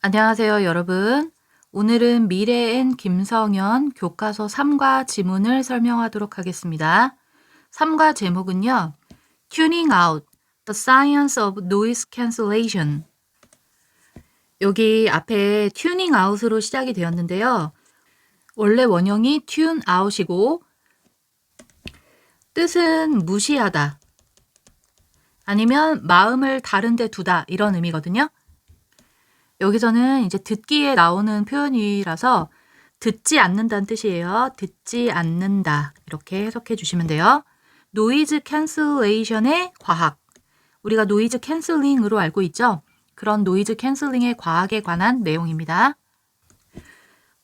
안녕하세요, 여러분. 오늘은 미래엔 김성현 교과서 3과 지문을 설명하도록 하겠습니다. 3과 제목은요. Tuning out, the science of noise cancellation. 여기 앞에 tuning out으로 시작이 되었는데요. 원래 원형이 tune out이고 뜻은 무시하다 아니면 마음을 다른 데 두다 이런 의미거든요. 여기서는 이제 듣기에 나오는 표현이라서 듣지 않는다는 뜻이에요. 듣지 않는다. 이렇게 해석해 주시면 돼요. 노이즈 캔슬레이션의 과학. 우리가 노이즈 캔슬링으로 알고 있죠? 그런 노이즈 캔슬링의 과학에 관한 내용입니다.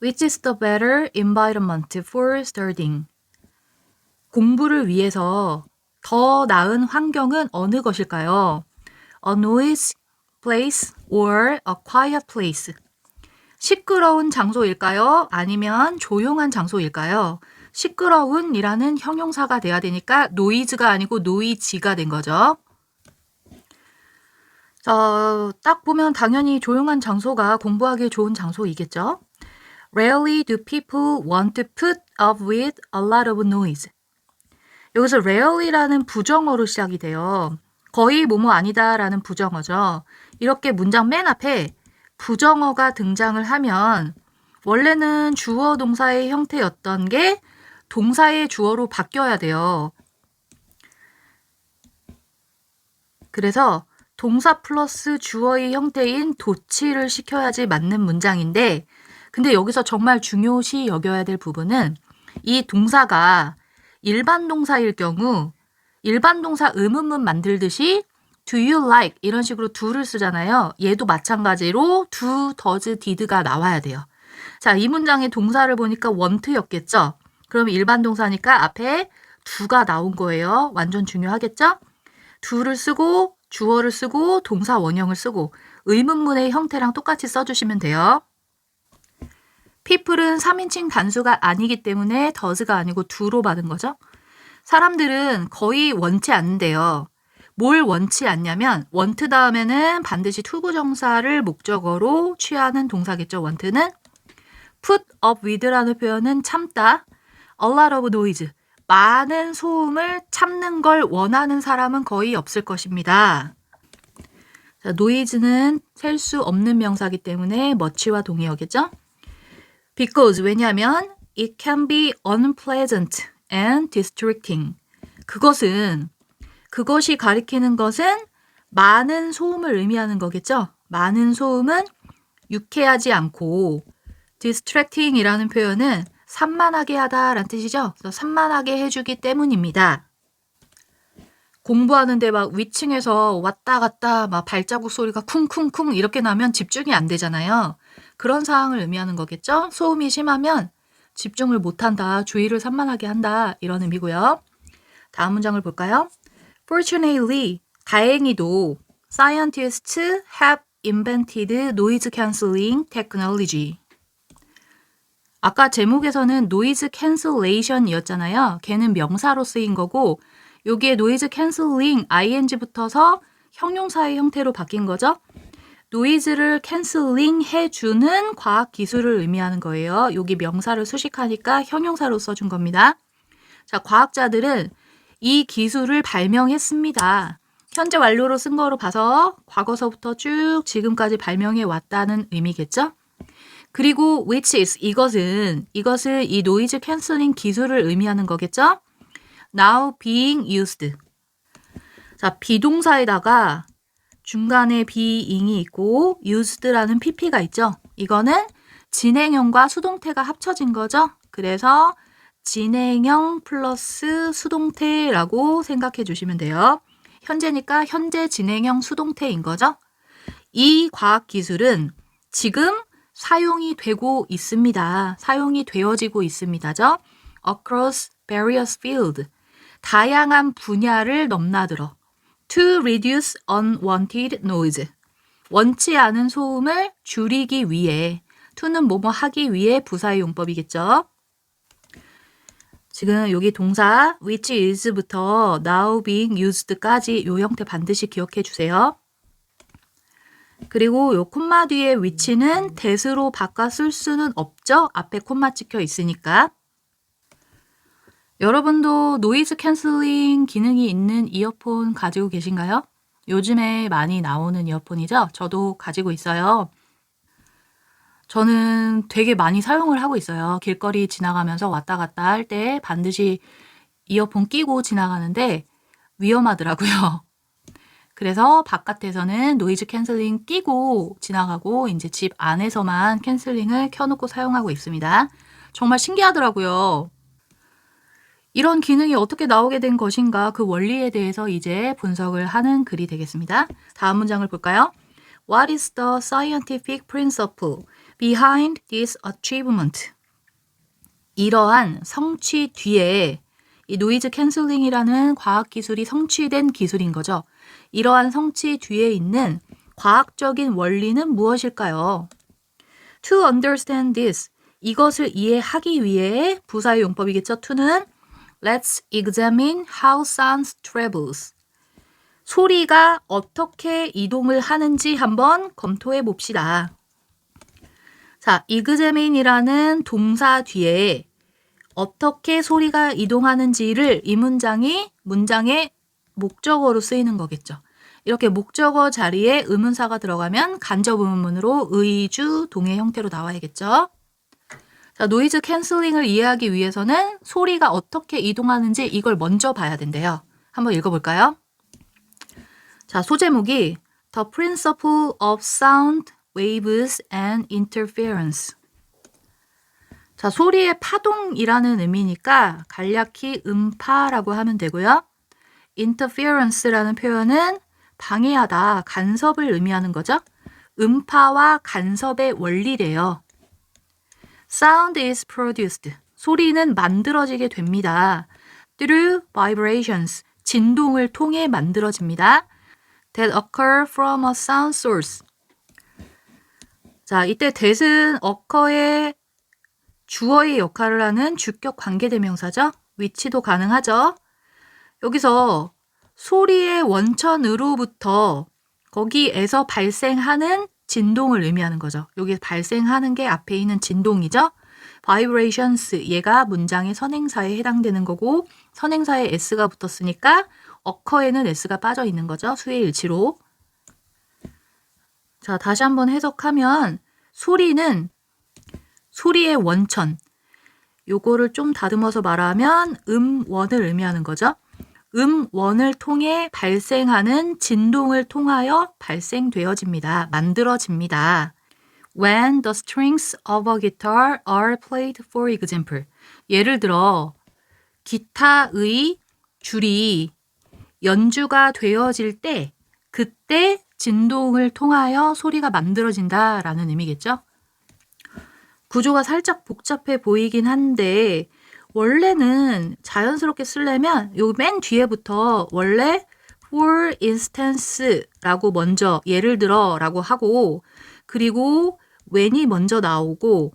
Which is the better environment for studying? 공부를 위해서 더 나은 환경은 어느 것일까요? A noisy place or a quiet place. 시끄러운 장소일까요? 아니면 조용한 장소일까요? 시끄러운이라는 형용사가 돼야 되니까 노이즈가 아니고 노이지가 된 거죠. 딱 보면 당연히 조용한 장소가 공부하기 좋은 장소이겠죠. Rarely do people want to put up with a lot of noise. 여기서 rarely라는 부정어로 시작이 돼요. 거의 뭐뭐 아니다라는 부정어죠. 이렇게 문장 맨 앞에 부정어가 등장을 하면 원래는 주어 동사의 형태였던 게 동사의 주어로 바뀌어야 돼요. 그래서 동사 플러스 주어의 형태인 도치를 시켜야지 맞는 문장인데 근데 여기서 정말 중요시 여겨야 될 부분은 이 동사가 일반 동사일 경우 일반 동사 의문문 만들듯이 do you like 이런 식으로 do를 쓰잖아요. 얘도 마찬가지로 do, does, did가 나와야 돼요. 자, 이 문장의 동사를 보니까 want였겠죠? 그럼 일반 동사니까 앞에 do가 나온 거예요. 완전 중요하겠죠? do를 쓰고 주어를 쓰고 동사 원형을 쓰고 의문문의 형태랑 똑같이 써주시면 돼요. people은 3인칭 단수가 아니기 때문에 does가 아니고 do로 받은 거죠. 사람들은 거의 원치 않는데요. 뭘 원치 않냐면 want 다음에는 반드시 투부정사를 목적어로 취하는 동사겠죠. want는 put up with라는 표현은 참다. a lot of noise. 많은 소음을 참는 걸 원하는 사람은 거의 없을 것입니다. 자, noise는 셀 수 없는 명사이기 때문에 much와 동의어겠죠. because 왜냐하면 it can be unpleasant and distracting. 그것이 가리키는 것은 많은 소음을 의미하는 거겠죠. 많은 소음은 유쾌하지 않고 distracting이라는 표현은 산만하게 하다라는 뜻이죠. 그래서 산만하게 해주기 때문입니다. 공부하는데 막 위층에서 왔다 갔다 막 발자국 소리가 쿵쿵쿵 이렇게 나면 집중이 안 되잖아요. 그런 상황을 의미하는 거겠죠. 소음이 심하면 집중을 못한다, 주의를 산만하게 한다 이런 의미고요. 다음 문장을 볼까요? Fortunately, 다행히도 scientists have invented noise cancelling technology. 아까 제목에서는 noise cancellation이었잖아요. 걔는 명사로 쓰인 거고 여기에 noise cancelling ing 붙어서 형용사의 형태로 바뀐 거죠. 노이즈를 캔슬링 해주는 과학 기술을 의미하는 거예요. 여기 명사를 수식하니까 형용사로 써준 겁니다. 자, 과학자들은 이 기술을 발명했습니다. 현재 완료로 쓴 거로 봐서 과거서부터 쭉 지금까지 발명해 왔다는 의미겠죠? 그리고 which is 이것을 이 노이즈 캔슬링 기술을 의미하는 거겠죠? now being used. 자, 비동사에다가 중간에 being이 있고 used라는 pp가 있죠. 이거는 진행형과 수동태가 합쳐진 거죠. 그래서 진행형 플러스 수동태라고 생각해 주시면 돼요. 현재니까 현재 진행형 수동태인 거죠. 이 과학기술은 지금 사용이 되고 있습니다. 사용이 되어지고 있습니다죠. across various fields. 다양한 분야를 넘나들어. to reduce unwanted noise. 원치 않은 소음을 줄이기 위해. to는 뭐뭐 하기 위해 부사의 용법이겠죠. 지금 여기 동사 which is부터 now being used까지 이 형태 반드시 기억해 주세요. 그리고 요 콤마 뒤에 위치는 that으로 바꿔 쓸 수는 없죠. 앞에 콤마 찍혀 있으니까. 여러분도 노이즈 캔슬링 기능이 있는 이어폰 가지고 계신가요? 요즘에 많이 나오는 이어폰이죠? 저도 가지고 있어요. 저는 되게 많이 사용을 하고 있어요. 길거리 지나가면서 왔다 갔다 할 때 반드시 이어폰 끼고 지나가는데 위험하더라고요. 그래서 바깥에서는 노이즈 캔슬링 끼고 지나가고 이제 집 안에서만 캔슬링을 켜놓고 사용하고 있습니다. 정말 신기하더라고요. 이런 기능이 어떻게 나오게 된 것인가 그 원리에 대해서 이제 분석을 하는 글이 되겠습니다. 다음 문장을 볼까요? What is the scientific principle behind this achievement? 이러한 성취 뒤에 이 노이즈 캔슬링이라는 과학 기술이 성취된 기술인 거죠. 이러한 성취 뒤에 있는 과학적인 원리는 무엇일까요? To understand this, 이것을 이해하기 위해 부사의 용법이겠죠. to는 Let's examine how sound travels. 소리가 어떻게 이동을 하는지 한번 검토해 봅시다. 자, examine이라는 동사 뒤에 어떻게 소리가 이동하는지를 이 문장의 목적어로 쓰이는 거겠죠. 이렇게 목적어 자리에 의문사가 들어가면 간접 의문문으로 의주, 동의 형태로 나와야겠죠. 자, 노이즈 캔슬링을 이해하기 위해서는 소리가 어떻게 이동하는지 이걸 먼저 봐야 된대요. 한번 읽어볼까요? 자, 소제목이 The Principle of Sound Waves and Interference. 자, 소리의 파동이라는 의미니까 간략히 음파라고 하면 되고요. Interference라는 표현은 방해하다, 간섭을 의미하는 거죠. 음파와 간섭의 원리래요. Sound is produced. 소리는 만들어지게 됩니다. Through vibrations. 진동을 통해 만들어집니다. That occur from a sound source. 자, 이때 that은 occur의 주어의 역할을 하는 주격 관계대명사죠. 위치도 가능하죠. 여기서 소리의 원천으로부터 거기에서 발생하는 진동을 의미하는 거죠. 여기 발생하는 게 앞에 있는 진동이죠. vibrations, 얘가 문장의 선행사에 해당되는 거고 선행사에 s가 붙었으니까 occur에는 s가 빠져 있는 거죠. 수의 일치로. 자, 다시 한번 해석하면 소리의 원천, 요거를 좀 다듬어서 말하면 음원을 의미하는 거죠. 음원을 통해 발생하는 진동을 통하여 발생되어집니다. 만들어집니다. When the strings of a guitar are played, for example. 예를 들어 기타의 줄이 연주가 되어질 때 그때 진동을 통하여 소리가 만들어진다라는 의미겠죠. 구조가 살짝 복잡해 보이긴 한데 원래는 자연스럽게 쓰려면 요 맨 뒤에부터 원래 for instance라고 먼저 예를 들어라고 하고 그리고 when이 먼저 나오고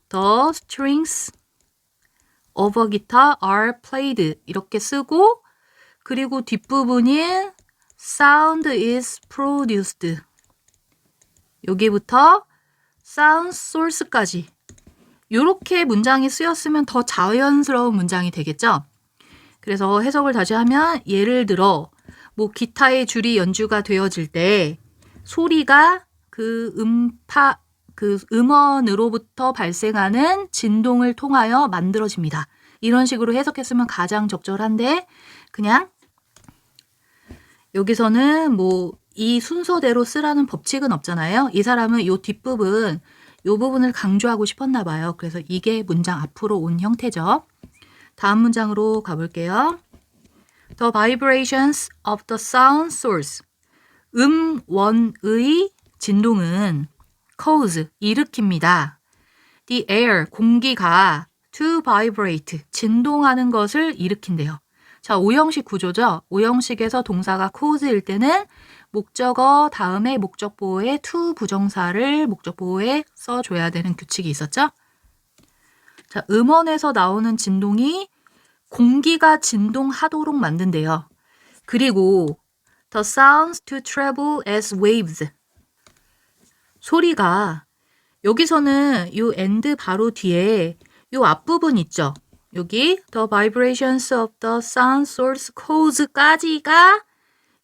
the strings of a guitar are played 이렇게 쓰고 그리고 뒷부분인 sound is produced 여기부터 sound source까지 이렇게 문장이 쓰였으면 더 자연스러운 문장이 되겠죠. 그래서 해석을 다시 하면 예를 들어 뭐 기타의 줄이 연주가 되어질 때 소리가 그 음원으로부터 발생하는 진동을 통하여 만들어집니다. 이런 식으로 해석했으면 가장 적절한데 그냥 여기서는 뭐 이 순서대로 쓰라는 법칙은 없잖아요. 이 사람은 이 뒷부분 이 부분을 강조하고 싶었나 봐요. 그래서 이게 문장 앞으로 온 형태죠. 다음 문장으로 가볼게요. The vibrations of the sound source. 음원의 진동은 cause, 일으킵니다. The air, 공기가 to vibrate, 진동하는 것을 일으킨대요. 자, 오형식 구조죠. 오형식에서 동사가 cause일 때는 목적어 다음에 목적보호에 to 부정사를 목적보호에 써줘야 되는 규칙이 있었죠. 자, 음원에서 나오는 진동이 공기가 진동하도록 만든대요. 그리고 the sounds to travel as waves. 소리가 여기서는 이 and 바로 뒤에 이 앞부분 있죠. 여기 the vibrations of the sound source cause까지가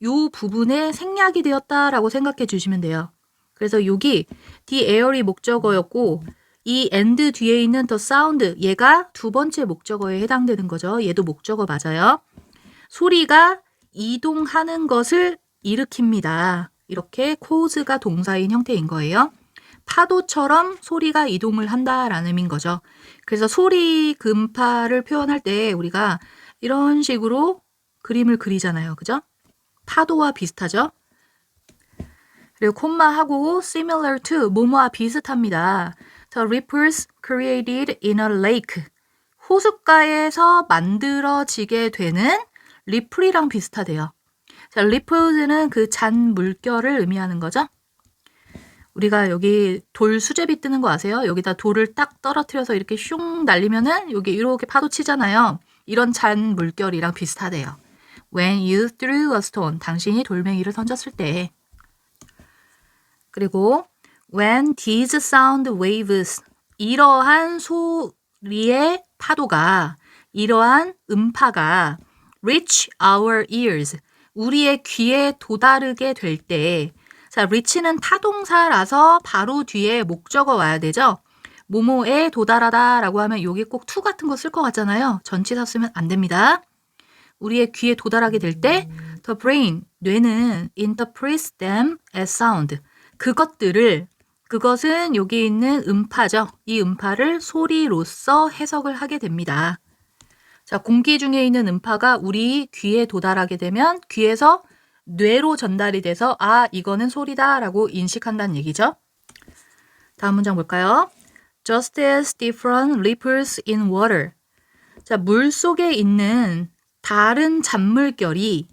이 부분에 생략이 되었다라고 생각해 주시면 돼요. 그래서 여기 the air이 목적어였고 이 and 뒤에 있는 the sound 얘가 두 번째 목적어에 해당되는 거죠. 얘도 목적어 맞아요. 소리가 이동하는 것을 일으킵니다. 이렇게 cause가 동사인 형태인 거예요. 파도처럼 소리가 이동을 한다라는 의미인 거죠. 그래서 소리 음파를 표현할 때 우리가 이런 식으로 그림을 그리잖아요. 그죠? 파도와 비슷하죠? 그리고 콤마하고 similar to 뭐뭐와 비슷합니다. The ripples created in a lake. 호숫가에서 만들어지게 되는 리플이랑 비슷하대요. 자, 리플은 그 잔 물결을 의미하는 거죠. 우리가 여기 돌 수제비 뜨는 거 아세요? 여기다 돌을 딱 떨어뜨려서 이렇게 슝 날리면은 여기 이렇게 파도 치잖아요. 이런 잔 물결이랑 비슷하대요. When you threw a stone. 당신이 돌멩이를 던졌을 때. 그리고 when these sound waves. 이러한 소리의 파도가, 이러한 음파가 reach our ears. 우리의 귀에 도다르게 될 때, 자, reach는 타동사라서 바로 뒤에 목적어 와야 되죠. 뭐뭐에 도달하다라고 하면 여기 꼭 to 같은 거 쓸 것 같잖아요. 전치사 쓰면 안 됩니다. 우리의 귀에 도달하게 될 때 the brain, 뇌는 interprets them as sound. 그것은 여기 있는 음파죠. 이 음파를 소리로서 해석을 하게 됩니다. 자, 공기 중에 있는 음파가 우리 귀에 도달하게 되면 귀에서 뇌로 전달이 돼서 아, 이거는 소리다라고 인식한다는 얘기죠. 다음 문장 볼까요? Just as different ripples in water. 자, 물 속에 있는 다른 잔물결이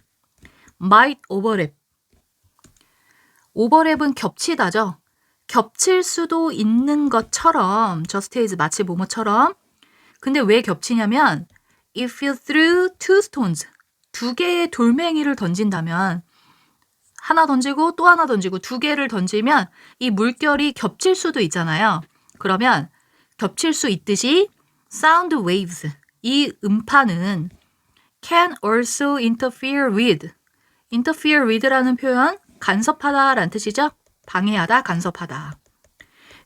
might overlap. overlap은 겹치다죠. 겹칠 수도 있는 것처럼 just as 마치 뭐뭐처럼. 근데 왜 겹치냐면 if you threw two stones. 두 개의 돌멩이를 던진다면 하나 던지고 또 하나 던지고 두 개를 던지면 이 물결이 겹칠 수도 있잖아요. 그러면 겹칠 수 있듯이 sound waves, 이 음파는 can also interfere with라는 표현 간섭하다라는 뜻이죠. 방해하다, 간섭하다.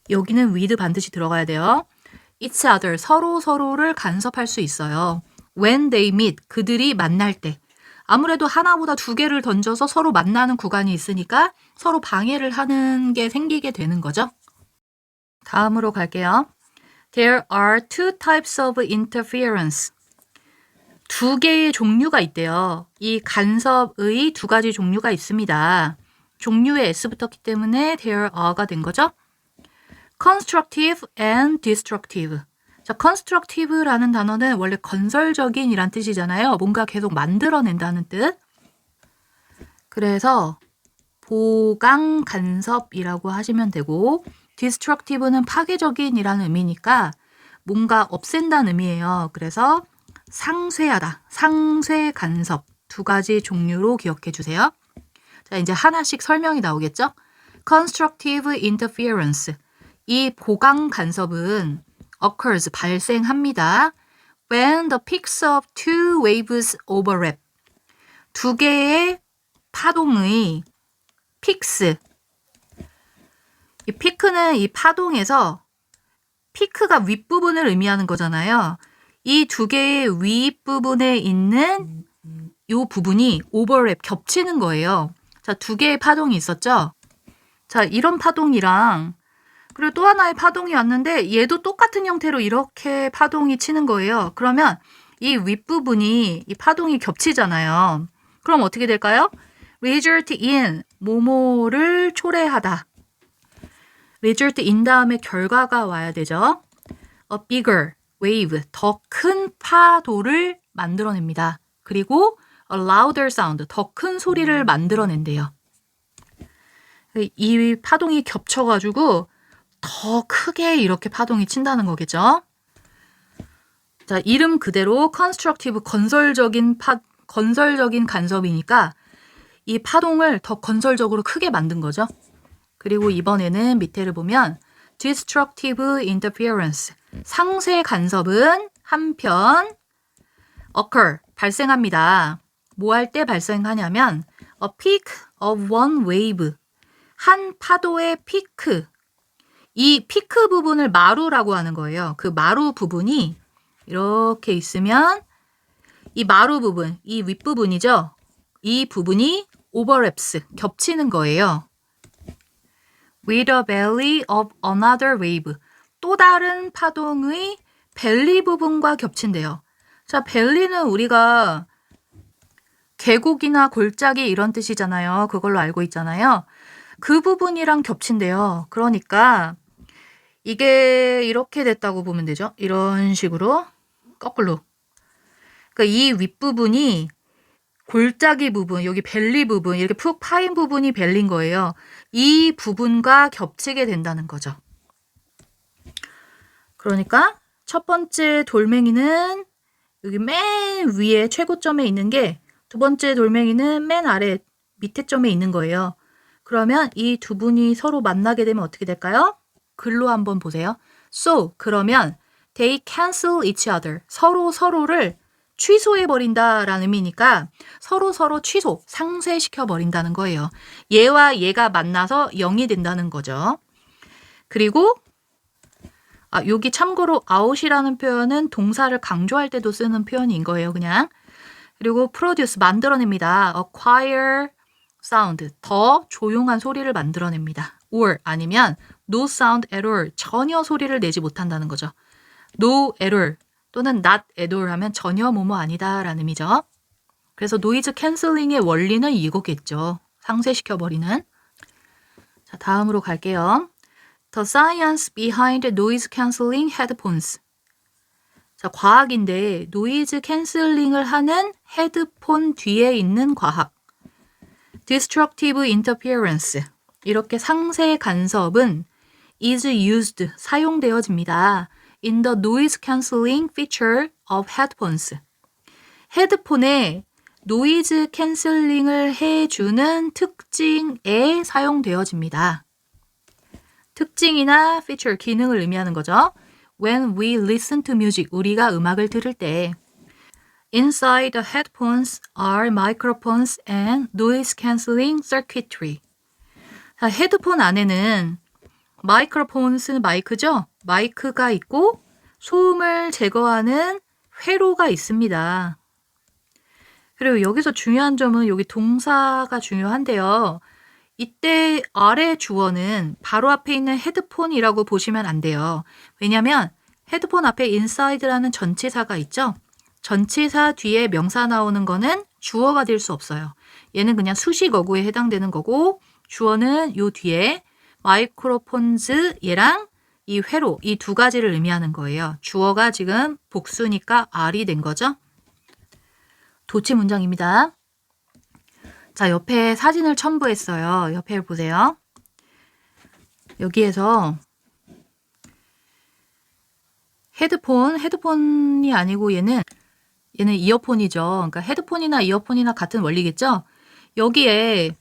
여기는 with 반드시 들어가야 돼요. each other, 서로를 간섭할 수 있어요. when they meet, 그들이 만날 때. 아무래도 하나보다 두 개를 던져서 서로 만나는 구간이 있으니까 서로 방해를 하는 게 생기게 되는 거죠. 다음으로 갈게요. There are two types of interference. 두 개의 종류가 있대요. 이 간섭의 두 가지 종류가 있습니다. 종류에 s 붙었기 때문에 there are가 된 거죠. constructive and destructive. 자, constructive라는 단어는 원래 건설적인 이란 뜻이잖아요. 뭔가 계속 만들어낸다는 뜻. 그래서 보강 간섭이라고 하시면 되고 destructive는 파괴적인 이라는 의미니까 뭔가 없앤다는 의미예요. 그래서 상쇄하다, 상쇄 간섭 두 가지 종류로 기억해 주세요. 자, 이제 하나씩 설명이 나오겠죠? constructive interference. 이 보강 간섭은 occurs, 발생합니다. When the peaks of two waves overlap. 두 개의 파동의 peaks. 이 peak는 이 파동에서 피크가 윗부분을 의미하는 거잖아요. 이 두 개의 윗부분에 있는 이 부분이 overlap, 겹치는 거예요. 자, 두 개의 파동이 있었죠? 자, 이런 파동이랑 그리고 또 하나의 파동이 왔는데 얘도 똑같은 형태로 이렇게 파동이 치는 거예요. 그러면 이 윗부분이 이 파동이 겹치잖아요. 그럼 어떻게 될까요? result in, 뭐뭐를 초래하다. result in 다음에 결과가 와야 되죠. a bigger wave, 더 큰 파도를 만들어냅니다. 그리고 a louder sound, 더 큰 소리를 만들어낸대요. 이 파동이 겹쳐가지고 더 크게 이렇게 파동이 친다는 거겠죠. 자, 이름 그대로 constructive, 건설적인 간섭이니까 이 파동을 더 건설적으로 크게 만든 거죠. 그리고 이번에는 밑에를 보면 destructive interference, 상쇄 간섭은 한편 occur, 발생합니다. 뭐 할 때 발생하냐면 a peak of one wave, 한 파도의 피크. 이 피크 부분을 마루라고 하는 거예요. 그 마루 부분이 이렇게 있으면 이 마루 부분, 이 윗부분이죠. 이 부분이 overlaps, 겹치는 거예요. with the belly of another wave, 또 다른 파동의 벨리 부분과 겹친대요. 자, 벨리는 우리가 계곡이나 골짜기 이런 뜻이잖아요. 그걸로 알고 있잖아요. 그 부분이랑 겹친대요. 그러니까 이게 이렇게 됐다고 보면 되죠. 이런 식으로 거꾸로. 그러니까 이 윗부분이 골짜기 부분, 여기 벨리 부분, 이렇게 푹 파인 부분이 벨린 거예요. 이 부분과 겹치게 된다는 거죠. 그러니까 첫 번째 돌멩이는 여기 맨 위에 최고점에 있는 게 두 번째 돌멩이는 맨 아래 밑에 점에 있는 거예요. 그러면 이 두 분이 서로 만나게 되면 어떻게 될까요? 글로 한번 보세요. So, 그러면 they cancel each other. 서로를 취소해버린다라는 의미니까 서로 취소, 상쇄시켜버린다는 거예요. 얘와 얘가 만나서 0이 된다는 거죠. 그리고 여기 참고로 out이라는 표현은 동사를 강조할 때도 쓰는 표현인 거예요. 그냥. 그리고 produce, 만들어냅니다. acquire sound, 더 조용한 소리를 만들어냅니다. or 아니면 no sound at all, 전혀 소리를 내지 못한다는 거죠. no at all 또는 not at all 하면 전혀 뭐뭐 아니다 라는 의미죠. 그래서 노이즈 캔슬링의 원리는 이거겠죠. 상쇄시켜버리는. 자, 다음으로 갈게요. The science behind noise cancelling headphones. 자, 과학인데 노이즈 캔슬링을 하는 헤드폰 뒤에 있는 과학. Destructive interference. 이렇게 상쇄 간섭은 is used, 사용되어집니다. in the noise cancelling feature of headphones. 헤드폰에 노이즈 캔슬링을 해주는 특징에 사용되어집니다. 특징이나 feature, 기능을 의미하는 거죠. When we listen to music, 우리가 음악을 들을 때 Inside the headphones are microphones and noise cancelling circuitry. 자, 헤드폰 안에는 microphones는 마이크죠? 마이크가 있고 소음을 제거하는 회로가 있습니다. 그리고 여기서 중요한 점은 여기 동사가 중요한데요. 이때 아래 주어는 바로 앞에 있는 헤드폰이라고 보시면 안 돼요. 왜냐하면 헤드폰 앞에 inside라는 전치사가 있죠. 전치사 뒤에 명사 나오는 거는 주어가 될 수 없어요. 얘는 그냥 수식 어구에 해당되는 거고 주어는 요 뒤에 마이크로폰즈 얘랑 이 회로, 이 두 가지를 의미하는 거예요. 주어가 지금 복수니까 R이 된 거죠. 도치 문장입니다. 자, 옆에 사진을 첨부했어요. 옆에 보세요. 여기에서 헤드폰이 아니고 얘는 이어폰이죠. 그러니까 헤드폰이나 이어폰이나 같은 원리겠죠? 여기에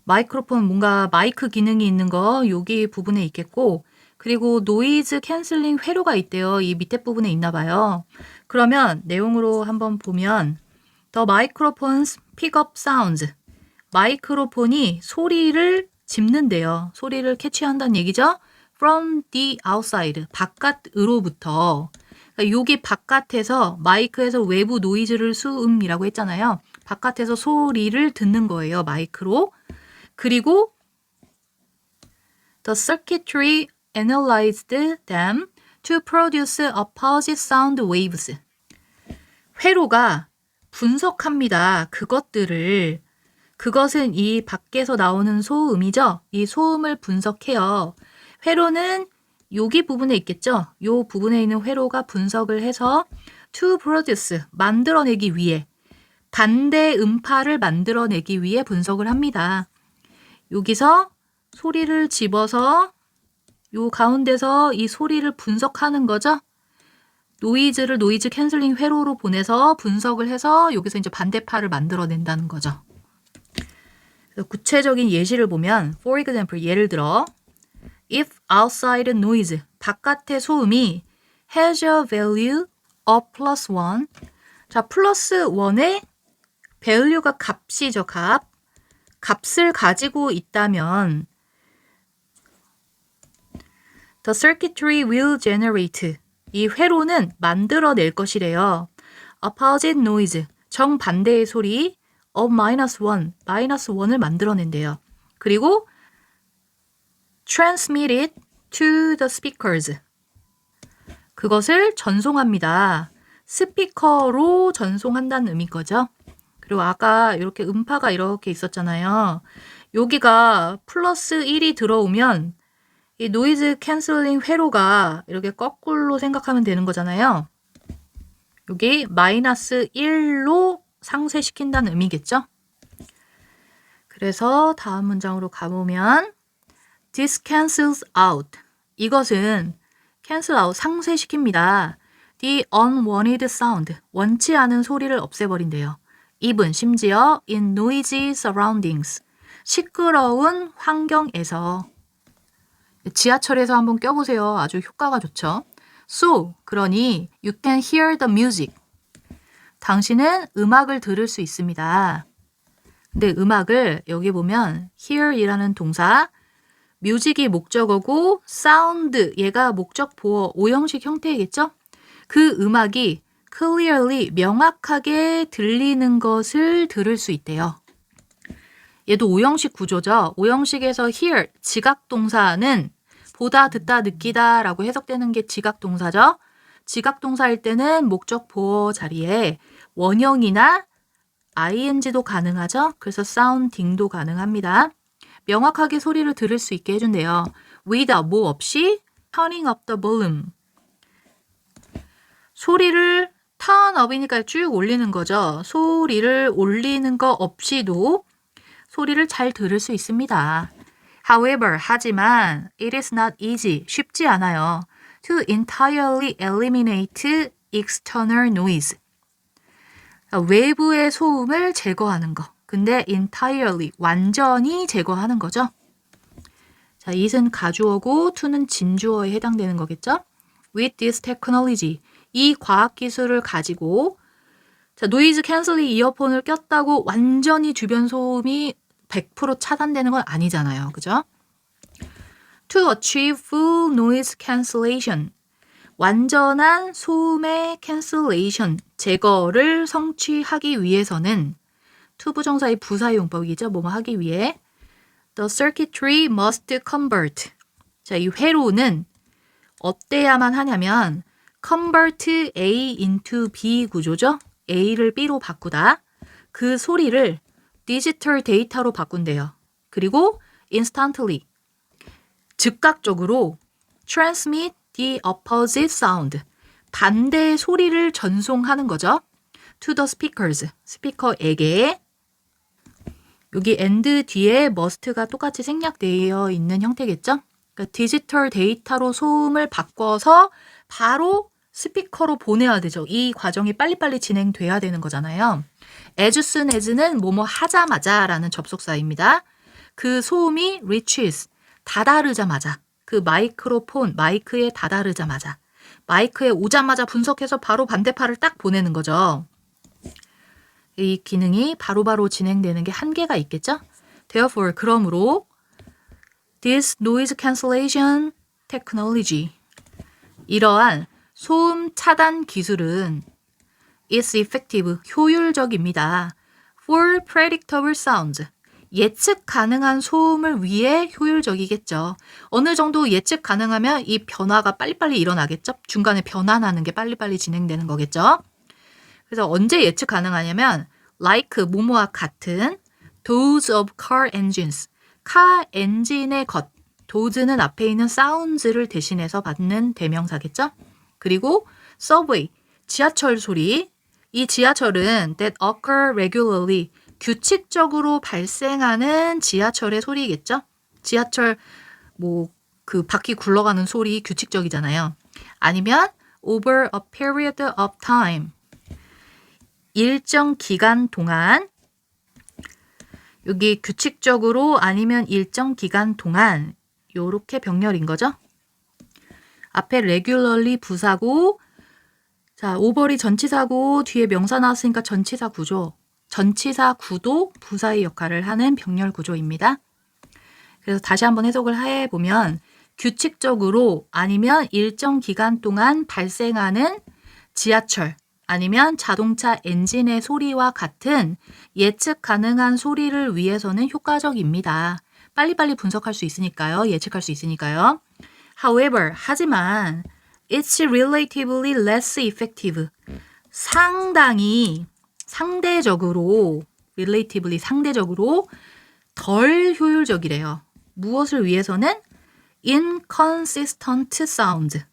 마이크로폰, 뭔가 마이크 기능이 있는 거 여기 부분에 있겠고, 그리고 노이즈 캔슬링 회로가 있대요. 이 밑에 부분에 있나 봐요. 그러면 내용으로 한번 보면 The microphones pick up sounds. 마이크로폰이 소리를 짚는데요. 소리를 캐치한다는 얘기죠. From the outside, 바깥으로부터. 그러니까 여기 바깥에서 마이크에서 외부 노이즈를 수음이라고 했잖아요. 바깥에서 소리를 듣는 거예요. 마이크로. 그리고 The circuitry analyzed them to produce opposite sound waves. 회로가 분석합니다. 그것은 이 밖에서 나오는 소음이죠. 이 소음을 분석해요. 회로는 여기 부분에 있겠죠. 이 부분에 있는 회로가 분석을 해서 to produce, 만들어내기 위해, 반대 음파를 만들어내기 위해 분석을 합니다. 여기서 소리를 집어서 요 가운데서 이 소리를 분석하는 거죠. 노이즈 캔슬링 회로로 보내서 분석을 해서 여기서 이제 반대파를 만들어낸다는 거죠. 그래서 구체적인 예시를 보면 for example 예를 들어 if outside noise 바깥의 소음이 has a value of +1 자 플러스 1의 value가 값이죠. 값을 가지고 있다면 the circuitry will generate 이 회로는 만들어낼 것이래요. opposite noise 정반대의 소리 of -1 -1을 만들어낸대요. 그리고 transmit it to the speakers 그것을 전송합니다. 스피커로 전송한다는 의미인 거죠. 그리고 아까 이렇게 음파가 이렇게 있었잖아요. 여기가 플러스 1이 들어오면 이 노이즈 캔슬링 회로가 이렇게 거꾸로 생각하면 되는 거잖아요. 여기 마이너스 1로 상쇄시킨다는 의미겠죠? 그래서 다음 문장으로 가보면 This cancels out. 이것은 cancel out, 상쇄시킵니다. The unwanted sound. 원치 않은 소리를 없애버린대요. even, 심지어 in noisy surroundings. 시끄러운 환경에서. 지하철에서 한번 껴보세요. 아주 효과가 좋죠. So, 그러니 you can hear the music. 당신은 음악을 들을 수 있습니다. 근데 음악을 여기 보면 hear이라는 동사, music이 목적어고 sound, 얘가 목적 보어, 오형식 형태이겠죠? 그 음악이 clearly, 명확하게 들리는 것을 들을 수 있대요. 얘도 오형식 구조죠. 오형식에서 hear, 지각동사는 보다, 듣다, 느끼다 라고 해석되는 게 지각동사죠. 지각동사일 때는 목적 보어 자리에 원형이나 ing도 가능하죠. 그래서 sounding도 가능합니다. 명확하게 소리를 들을 수 있게 해준대요. without, 뭐 없이 turning up the volume. 소리를 turn up이니까 쭉 올리는 거죠. 소리를 올리는 거 없이도 소리를 잘 들을 수 있습니다. However, 하지만 it is not easy, 쉽지 않아요. To entirely eliminate external noise. 외부의 소음을 제거하는 거. 근데 entirely, 완전히 제거하는 거죠. 자, it은 가주어고 to는 진주어에 해당되는 거겠죠. With this technology, 이 과학기술을 가지고 자, 노이즈 캔슬링 이어폰을 꼈다고 완전히 주변 소음이 100% 차단되는 건 아니잖아요. 그죠? To achieve full noise cancellation. 완전한 소음의 cancellation, 제거를 성취하기 위해서는 to 부정사의 부사용법이죠. 뭐뭐 하기 위해 the circuitry must convert. 자, 이 회로는 어때야만 하냐면 convert A into B 구조죠. A를 B로 바꾸다. 그 소리를 디지털 데이터로 바꾼대요. 그리고 instantly, 즉각적으로 transmit the opposite sound, 반대의 소리를 전송하는 거죠. to the speakers, 스피커에게. 여기 and 뒤에 must가 똑같이 생략되어 있는 형태겠죠. 그러니까 디지털 데이터로 소음을 바꿔서 바로 스피커로 보내야 되죠. 이 과정이 빨리빨리 진행돼야 되는 거잖아요. as soon as는 뭐뭐 하자마자 라는 접속사입니다. 그 소음이 reaches, 다다르자마자, 그 마이크로폰, 마이크에 다다르자마자, 마이크에 오자마자 분석해서 바로 반대파를 딱 보내는 거죠. 이 기능이 바로바로 진행되는 게 한계가 있겠죠? Therefore, 그러므로 this noise cancellation technology, 이러한 소음 차단 기술은 is effective, 효율적입니다. for predictable sounds, 예측 가능한 소음을 위해 효율적이겠죠. 어느 정도 예측 가능하면 이 변화가 빨리빨리 일어나겠죠. 중간에 변환하는 게 빨리빨리 진행되는 거겠죠. 그래서 언제 예측 가능하냐면 like, 뭐뭐와 같은 those of car engines, 카 엔진의 것, those는 앞에 있는 sounds를 대신해서 받는 대명사겠죠. 그리고 subway, 지하철 소리. 이 지하철은 that occur regularly, 규칙적으로 발생하는 지하철의 소리겠죠. 지하철 뭐 그 바퀴 굴러가는 소리 규칙적이잖아요. 아니면 over a period of time, 일정 기간 동안 여기 규칙적으로 아니면 일정 기간 동안 요렇게 병렬인 거죠. 앞에 regularly 부사고 자, 오버리 전치사고 뒤에 명사 나왔으니까 전치사 구조. 전치사 구도 부사의 역할을 하는 병렬 구조입니다. 그래서 다시 한번 해석을 해보면 규칙적으로 아니면 일정 기간 동안 발생하는 지하철 아니면 자동차 엔진의 소리와 같은 예측 가능한 소리를 위해서는 효과적입니다. 빨리빨리 분석할 수 있으니까요. 예측할 수 있으니까요. However, 하지만 it's relatively less effective. 상대적으로 relatively 상대적으로 덜 효율적이래요. 무엇을 위해서는? inconsistent sound.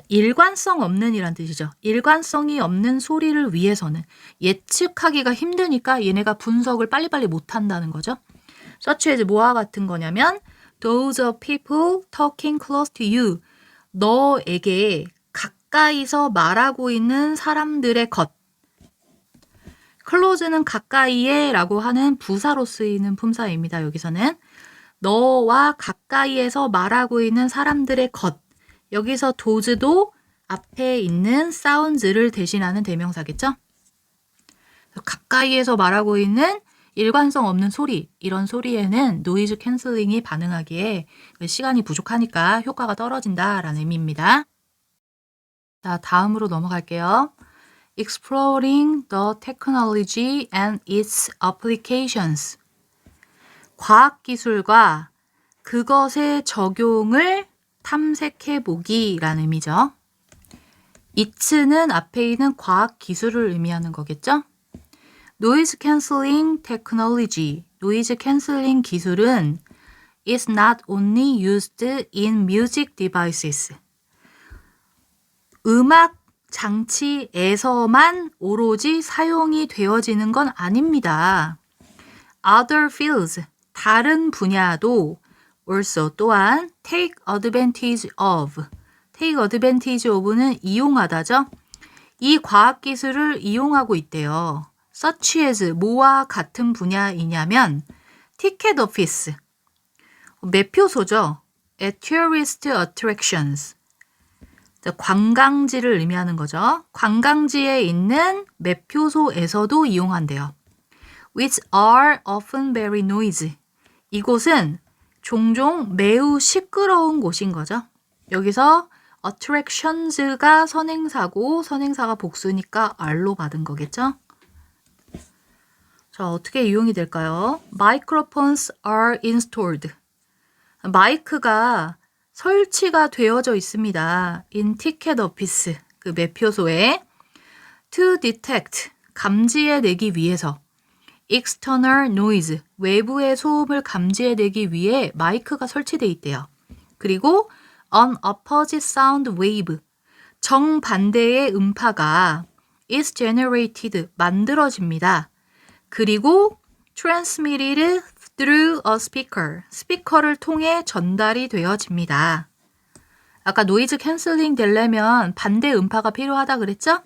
일관성 없는 이란 뜻이죠. 일관성이 없는 소리를 위해서는 예측하기가 힘드니까 얘네가 분석을 빨리빨리 못한다는 거죠. such as 뭐와 같은 거냐면 those of people talking close to you. 너에게 가까이서 말하고 있는 사람들의 것. close는 가까이에 라고 하는 부사로 쓰이는 품사입니다. 여기서는 너와 가까이에서 말하고 있는 사람들의 것. 여기서 does도 앞에 있는 sounds를 대신하는 대명사겠죠? 가까이에서 말하고 있는 일관성 없는 소리, 이런 소리에는 노이즈 캔슬링이 반응하기에 시간이 부족하니까 효과가 떨어진다라는 의미입니다. 자, 다음으로 넘어갈게요. Exploring the technology and its applications. 과학기술과 그것의 적용을 탐색해보기라는 의미죠. it는 앞에 있는 과학기술을 의미하는 거겠죠? Noise cancelling technology, 노이즈 캔슬링 기술은 is not only used in music devices. 음악 장치에서만 오로지 사용이 되어지는 건 아닙니다. Other fields, 다른 분야도 also 또한 take advantage of는 이용하다죠. 이 과학기술을 이용하고 있대요. such as 뭐와 같은 분야이냐면 ticket office, 매표소죠. at tourist attractions, 관광지를 의미하는 거죠. 관광지에 있는 매표소에서도 이용한대요. which are often very noisy. 이곳은 종종 매우 시끄러운 곳인 거죠. 여기서 attractions가 선행사고 선행사가 복수니까 R로 받은 거겠죠. 자, 어떻게 이용이 될까요? Microphones are installed. 마이크가 설치가 되어져 있습니다. in ticket office, 그 매표소에 to detect, 감지해내기 위해서 external noise, 외부의 소음을 감지해내기 위해 마이크가 설치되어 있대요. 그리고 an opposite sound wave, 정반대의 음파가 is generated, 만들어집니다. 그리고 transmitted through a speaker, 스피커를 통해 전달이 되어집니다. 아까 노이즈 캔슬링 되려면 반대 음파가 필요하다 그랬죠?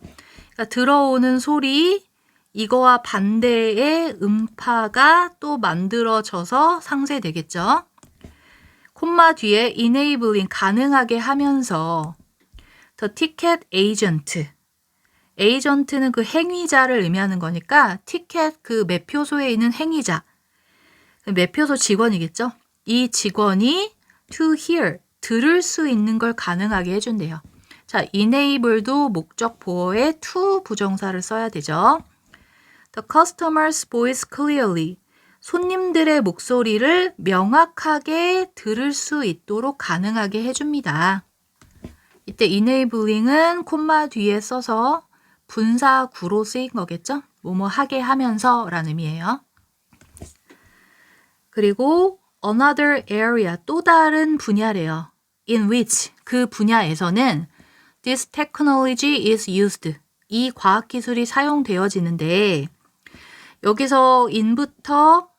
그러니까 들어오는 소리, 이거와 반대의 음파가 또 만들어져서 상쇄되겠죠. 콤마 뒤에 enabling, 가능하게 하면서 the ticket agent, agent는 그 행위자를 의미하는 거니까 티켓 그 매표소에 있는 행위자, 매표소 직원이겠죠. 이 직원이 to hear, 들을 수 있는 걸 가능하게 해준대요. 자, enable도 목적 보어에 to 부정사를 써야 되죠. The customer's voice clearly, 손님들의 목소리를 명확하게 들을 수 있도록 가능하게 해줍니다. 이때 enabling은 콤마 뒤에 써서 분사구로 쓰인 거겠죠? 뭐뭐 하게 하면서 라는 의미예요. 그리고 another area, 또 다른 분야래요. in which, 그 분야에서는 this technology is used, 이 과학기술이 사용되어지는데 여기서 in부터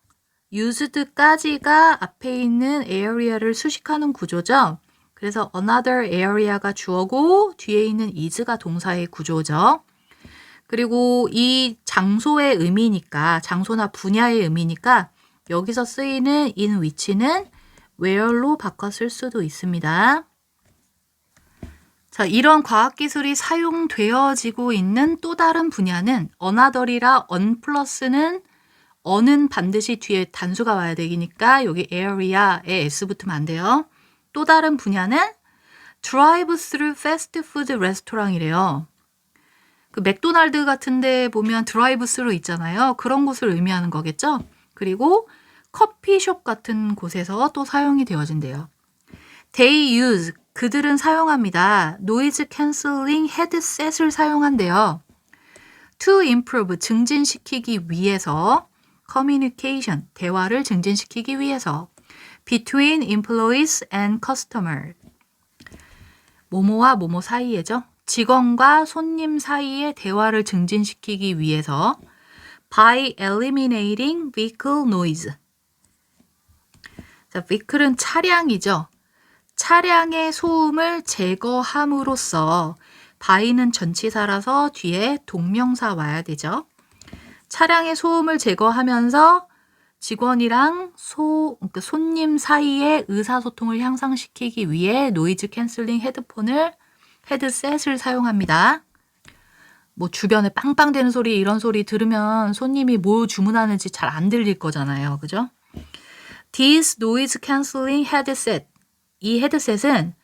used까지가 앞에 있는 area를 수식하는 구조죠. 그래서 another area가 주어고 뒤에 있는 is가 동사의 구조죠. 그리고 이 장소의 의미니까, 장소나 분야의 의미니까 여기서 쓰이는 in which는 where로 바꿔 쓸 수도 있습니다. 자, 이런 과학기술이 사용되어지고 있는 또 다른 분야는 another이라 on 플러스는 on은 반드시 뒤에 단수가 와야 되니까 여기 area에 s 붙으면 안 돼요. 또 다른 분야는 drive-thru 패스트푸드 레스토랑이래요. 그 맥도날드 같은 데 보면 드라이브스루 있잖아요. 그런 곳을 의미하는 거겠죠. 그리고 커피숍 같은 곳에서 또 사용이 되어진대요. They use, 그들은 사용합니다. noise cancelling headset을 사용한대요. To improve, 증진시키기 위해서. communication, 대화를 증진시키기 위해서. between employees and customer, 뭐뭐와 뭐뭐 사이에죠. 직원과 손님 사이의 대화를 증진시키기 위해서. by eliminating vehicle noise. 자, vehicle은 차량이죠. 차량의 소음을 제거함으로써, by는 전치사라서 뒤에 동명사 와야 되죠. 차량의 소음을 제거하면서 직원이랑 그러니까 손님 사이의 의사소통을 향상시키기 위해 노이즈 캔슬링 헤드셋을 사용합니다. 뭐 주변에 빵빵대는 소리 이런 소리 들으면 손님이 뭐 주문하는지 잘 안 들릴 거잖아요. 그죠? This noise cancelling headset. 이 헤드셋은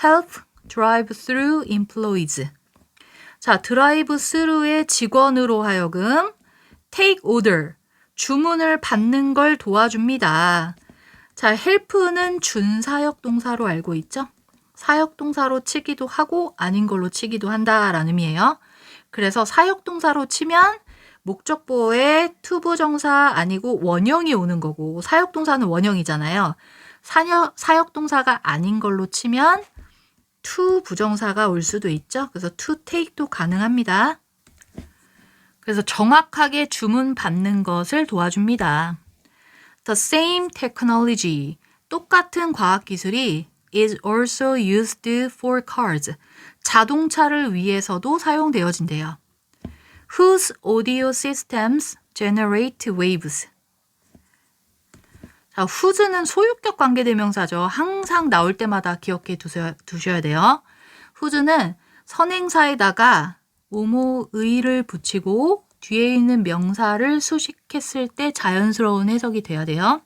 help drive through employees. 자, 드라이브 스루의 직원으로 하여금 take order. 주문을 받는 걸 도와줍니다. 자, help는 준사역 동사로 알고 있죠? 사역 동사로 치기도 하고 아닌 걸로 치기도 한다라는 의미예요. 그래서 사역 동사로 치면 목적보에 투부정사 아니고 원형이 오는 거고, 사역 동사는 원형이잖아요. 사역 동사가 아닌 걸로 치면 to 부정사가 올 수도 있죠. 그래서 to take도 가능합니다. 그래서 정확하게 주문 받는 것을 도와줍니다. The same technology, 똑같은 과학기술이 is also used for cars, 자동차를 위해서도 사용되어진대요. Whose audio systems generate waves. 자, whose는 소유격 관계대명사죠. 항상 나올 때마다 기억해 두셔야 돼요. whose는 선행사에다가 뭐뭐의를 붙이고 뒤에 있는 명사를 수식했을 때 자연스러운 해석이 돼야 돼요.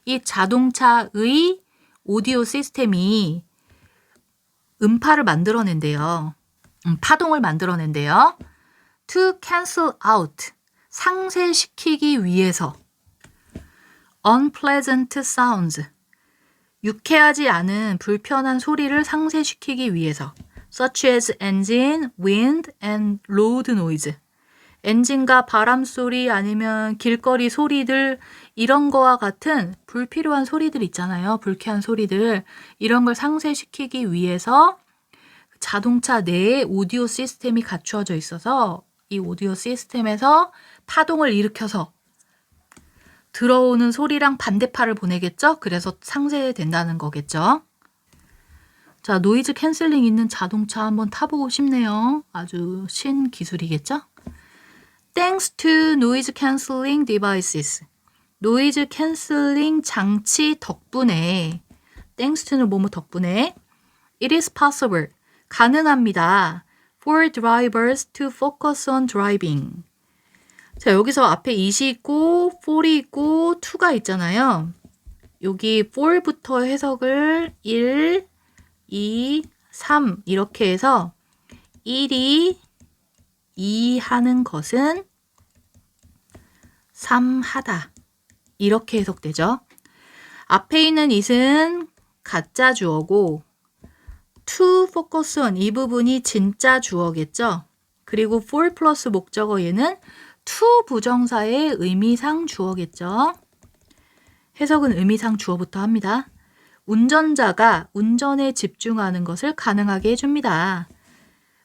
이 자동차의 오디오 시스템이 음파를 만들어낸대요. 파동을 만들어낸대요. To cancel out, 상쇄시키기 위해서. Unpleasant sounds, 유쾌하지 않은 불편한 소리를 상쇄시키기 위해서. Such as engine, wind, and road noise. 엔진과 바람 소리 아니면 길거리 소리들, 이런 거와 같은 불필요한 소리들 있잖아요. 불쾌한 소리들. 이런 걸 상쇄시키기 위해서 자동차 내에 오디오 시스템이 갖추어져 있어서 이 오디오 시스템에서 파동을 일으켜서 들어오는 소리랑 반대파를 보내겠죠? 그래서 상쇄된다는 거겠죠? 자, 노이즈 캔슬링 있는 자동차 한번 타보고 싶네요. 아주 신기술이겠죠? Thanks to noise cancelling devices. 노이즈 캔슬링 장치 덕분에, thanks to는 뭐뭐 덕분에, it is possible, 가능합니다. for drivers to focus on driving. 자, 여기서 앞에 it이 있고, for이 있고, to가 있잖아요. 여기 for부터 해석을 1, 2, 3 이렇게 해서 1이 2 하는 것은 3 하다. 이렇게 해석되죠. 앞에 있는 it은 가짜 주어고 to focus on 이 부분이 진짜 주어겠죠. 그리고 for 플러스 목적어 얘는 to 부정사의 의미상 주어겠죠. 해석은 의미상 주어부터 합니다. 운전자가 운전에 집중하는 것을 가능하게 해줍니다.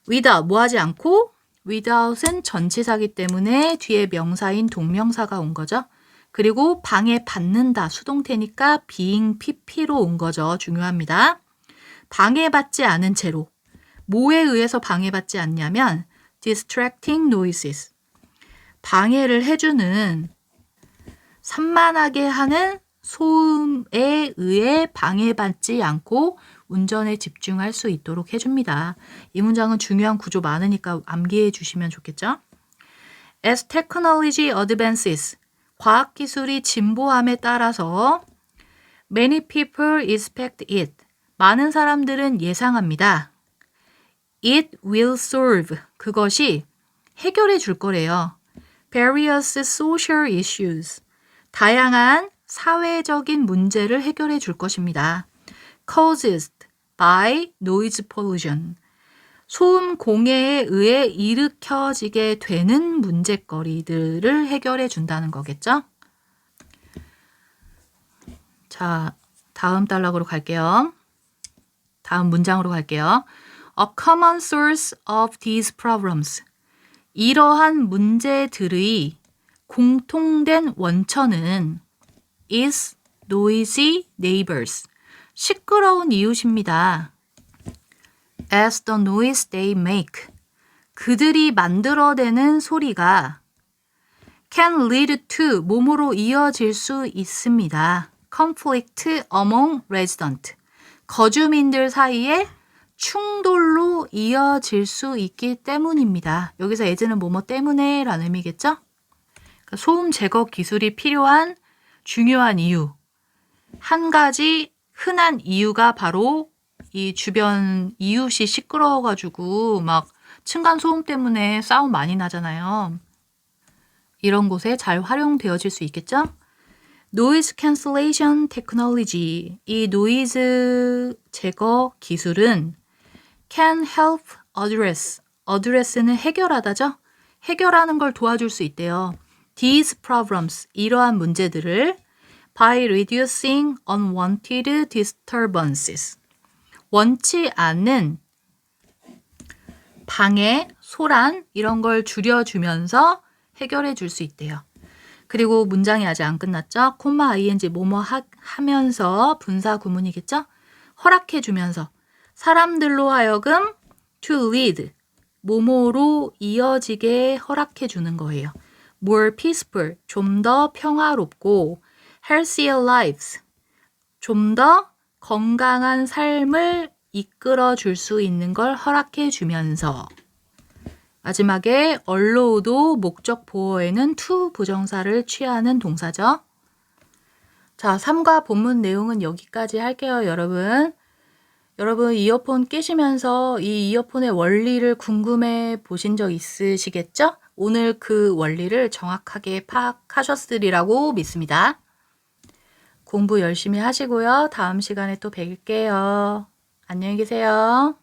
without, 뭐하지 않고, without은 전치사기 때문에 뒤에 명사인 동명사가 온 거죠. 그리고 방해받는다, 수동태니까 being pp로 온 거죠. 중요합니다. 방해받지 않은 채로. 뭐에 의해서 방해받지 않냐면 distracting noises. 방해를 해주는, 산만하게 하는 소음에 의해 방해받지 않고 운전에 집중할 수 있도록 해줍니다. 이 문장은 중요한 구조 많으니까 암기해 주시면 좋겠죠? As technology advances, 과학기술이 진보함에 따라서 many people expect it, 많은 사람들은 예상합니다. It will solve, 그것이 해결해 줄 거래요. Various social issues, 다양한 사회적인 문제를 해결해 줄 것입니다. Caused by noise pollution, 소음 공해에 의해 일으켜지게 되는 문제거리들을 해결해 준다는 거겠죠? 자, 다음 단락으로 갈게요. 다음 문장으로 갈게요. A common source of these problems, 이러한 문제들의 공통된 원천은 is noisy neighbors, 시끄러운 이웃입니다. As the noise they make, 그들이 만들어내는 소리가 can lead to, 뭐뭐로 이어질 수 있습니다. conflict among residents, 거주민들 사이에 충돌로 이어질 수 있기 때문입니다. 여기서 as는 뭐뭐 때문에 라는 의미겠죠? 그러니까 소음 제거 기술이 필요한 중요한 이유, 한 가지 흔한 이유가 바로 이 주변 이웃이 시끄러워가지고 막 층간소음 때문에 싸움 많이 나잖아요. 이런 곳에 잘 활용되어질 수 있겠죠? Noise cancellation technology, 이 노이즈 제거 기술은 can help address는 해결하다죠? 해결하는 걸 도와줄 수 있대요. These problems, 이러한 문제들을 by reducing unwanted disturbances, 원치 않는 방해, 소란 이런 걸 줄여주면서 해결해 줄 수 있대요. 그리고 문장이 아직 안 끝났죠? 콤마 ing 뭐뭐 하면서 분사 구문이겠죠? 허락해 주면서 사람들로 하여금 to lead, 뭐뭐로 이어지게 허락해 주는 거예요. more peaceful, 좀 더 평화롭고 healthier lives, 좀 더 건강한 삶을 이끌어 줄 수 있는 걸 허락해 주면서 마지막에 allow도 목적 보어에는 to 부정사를 취하는 동사죠. 자, 3과 본문 내용은 여기까지 할게요, 여러분. 여러분 이어폰 끼시면서 이 이어폰의 원리를 궁금해 보신 적 있으시겠죠? 오늘 그 원리를 정확하게 파악하셨으리라고 믿습니다. 공부 열심히 하시고요. 다음 시간에 또 뵐게요. 안녕히 계세요.